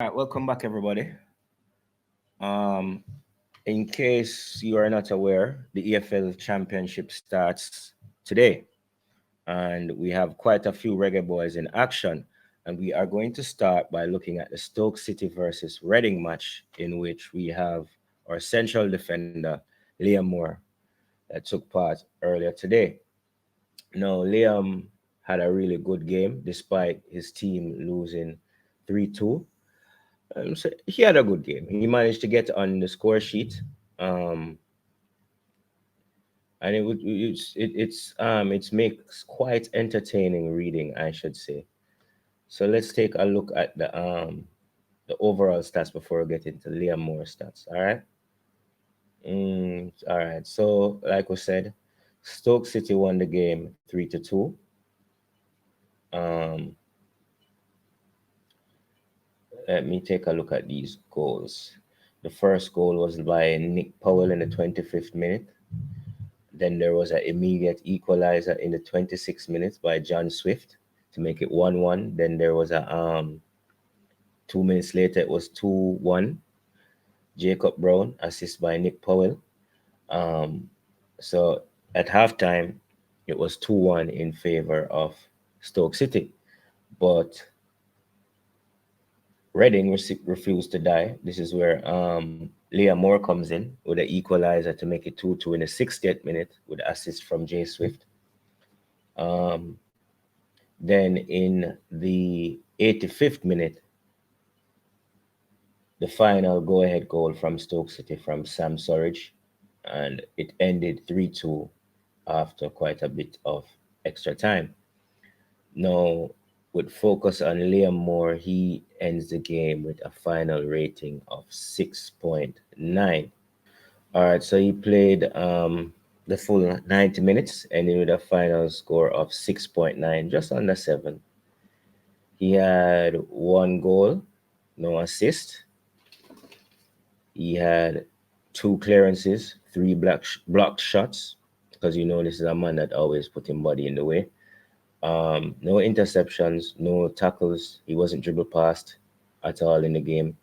All right, welcome back, everybody. Um, in case you are not aware, the EFL Championship starts today, and we have quite a few Reggae Boys in action. And we are going to start by looking at the Stoke City versus Reading match, in which we have our central defender, Liam Moore, that took part earlier today. Now, Liam had a really good game despite his team losing 3-2. So he had a good game. He managed to get on the score sheet, um, and it's makes quite entertaining reading, I should say. So let's take a look at the overall stats before we get into Liam Moore stats. All right. All right. So like we said, Stoke City won the game 3-2. Um, Let me take a look at these goals. The first goal was by Nick Powell in the 25th minute. Then there was an immediate equalizer in the 26th minutes by John Swift to make it 1-1. Then there was a 2 minutes later it was 2-1. Jacob Brown assist by Nick Powell. Um, so at halftime it was 2-1 in favor of Stoke City, but Reading refused to die. This is where Liam Moore comes in with an equalizer to make it 2-2 in the 60th minute with assist from Jay Swift. Um, then in the 85th minute, the final go-ahead goal from Stoke City from Sam Surridge, and it ended 3-2 after quite a bit of extra time. Now, with focus on Liam Moore, he ends the game with a final rating of 6.9. All right, so he played the full 90 minutes, ending with a final score of 6.9, just under 7. He had one goal, no assist. He had two clearances, three blocked shots, because this is a man that always put his body in the way. No interceptions, no tackles. He wasn't dribbled past at all in the game.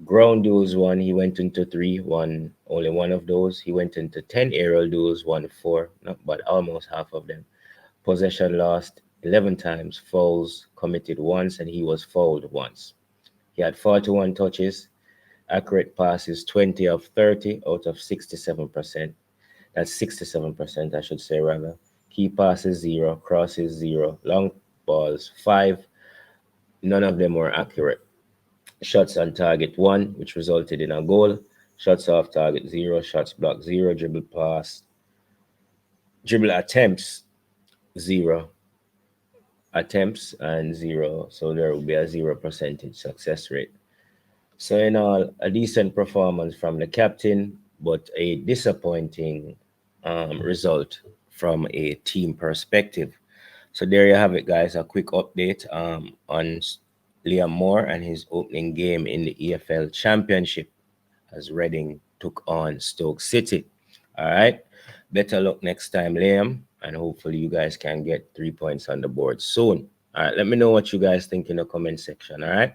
Ground duels won, he went into three, won only one of those. He went into 10 aerial duels, won four, not but almost half of them. Possession lost 11 times, fouls committed once, and he was fouled once. He had 41 touches, accurate passes 20 of 30 out of 67%. That's 67%, I should say, rather. Key passes 0, crosses 0, long balls 5. None of them were accurate. Shots on target 1, which resulted in a goal. Shots off target 0, shots blocked 0, dribble attempts 0, attempts and 0. So there will be a 0% success rate. So in all, a decent performance from the captain, but a disappointing result from a team perspective. So there you have it, guys. A quick update on Liam Moore and his opening game in the EFL Championship as Reading took on Stoke City. All right. Better luck next time, Liam, and hopefully you guys can get 3 points on the board soon. All right. Let me know what you guys think in the comment section. All right.